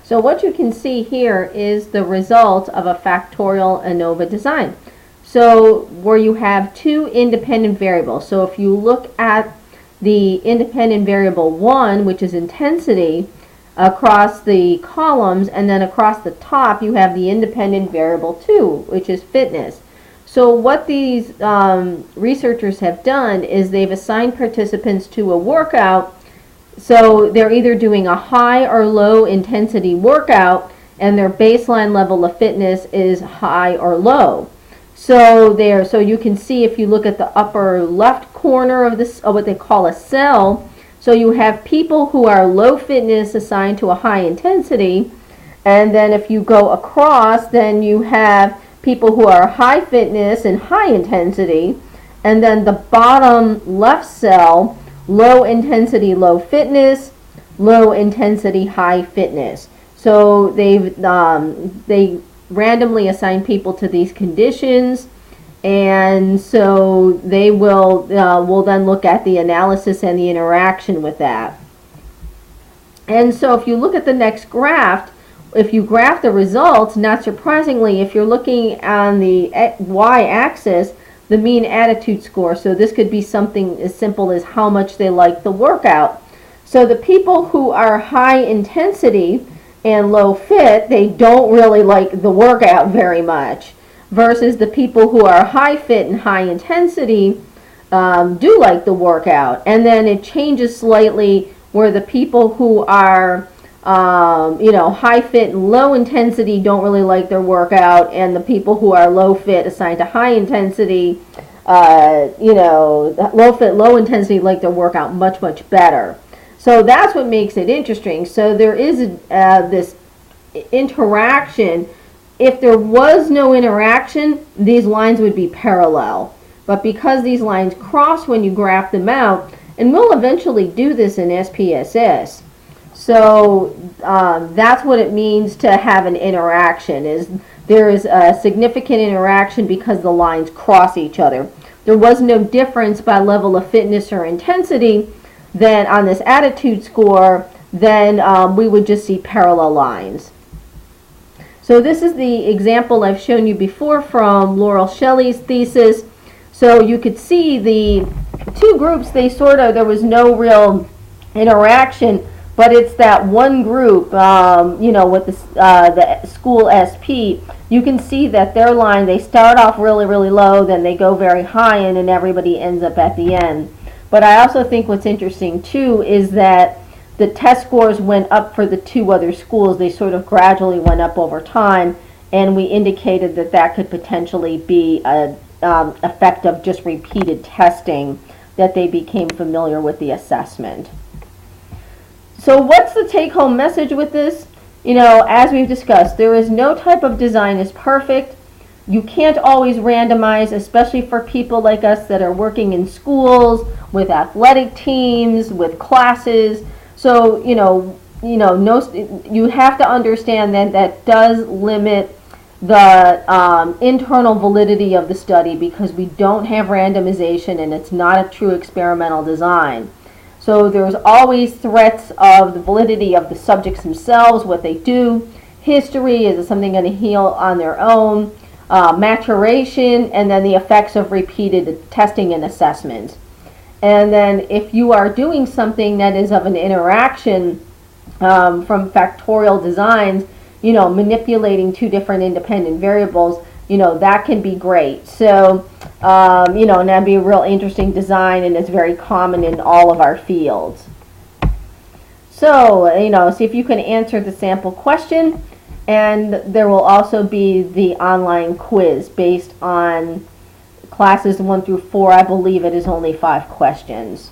So what you can see here is the result of a factorial ANOVA design. So where you have two independent variables. So if you look at the independent variable 1, which is intensity, across the columns, and then across the top you have the independent variable 2, which is fitness. So what these researchers have done is they've assigned participants to a workout. So they're either doing a high or low intensity workout, and their baseline level of fitness is high or low. So you can see, if you look at the upper left corner of this, what they call a cell, so you have people who are low fitness assigned to a high intensity, and then if you go across, then you have people who are high fitness and high intensity, and then the bottom left cell, low intensity, low fitness, low intensity, high fitness. So they randomly assign people to these conditions, and so they will then look at the analysis and the interaction with that. And so if you look at the next graph, if you graph the results, not surprisingly, if you're looking on the y-axis, the mean attitude score, so this could be something as simple as how much they like the workout. So the people who are high intensity and low fit, they don't really like the workout very much, versus the people who are high fit and high intensity do like the workout. And then it changes slightly where the people who are high fit and low intensity don't really like their workout, and the people who are low fit assigned to high intensity, low fit, low intensity like their workout much, much better. So that's what makes it interesting. So there is this interaction. If there was no interaction, these lines would be parallel. But because these lines cross when you graph them out, and we'll eventually do this in SPSS, so that's what it means to have an interaction, is there is a significant interaction because the lines cross each other. There was no difference by level of fitness or intensity, then on this attitude score, then we would just see parallel lines. So this is the example I've shown you before from Laurel Shelley's thesis. So you could see the two groups, there was no real interaction, but it's that one group, with the school SP, you can see that their line, they start off really, really low, then they go very high, and then everybody ends up at the end. But I also think what's interesting too is that the test scores went up for the two other schools. They sort of gradually went up over time, and we indicated that that could potentially be an effect of just repeated testing, that they became familiar with the assessment. So what's the take-home message with this? As we've discussed, there is no type of design is perfect. You can't always randomize, especially for people like us that are working in schools, with athletic teams, with classes. So, you have to understand that does limit the internal validity of the study, because we don't have randomization and it's not a true experimental design. So there's always threats of the validity of the subjects themselves, what they do, history, is it something going to heal on their own, maturation, and then the effects of repeated testing and assessment. And then if you are doing something that is of an interaction from factorial designs, manipulating two different independent variables, that can be great. So, and that'd be a real interesting design, and it's very common in all of our fields. So, see if you can answer the sample question, and there will also be the online quiz based on classes 1 through 4. I believe it is only 5 questions.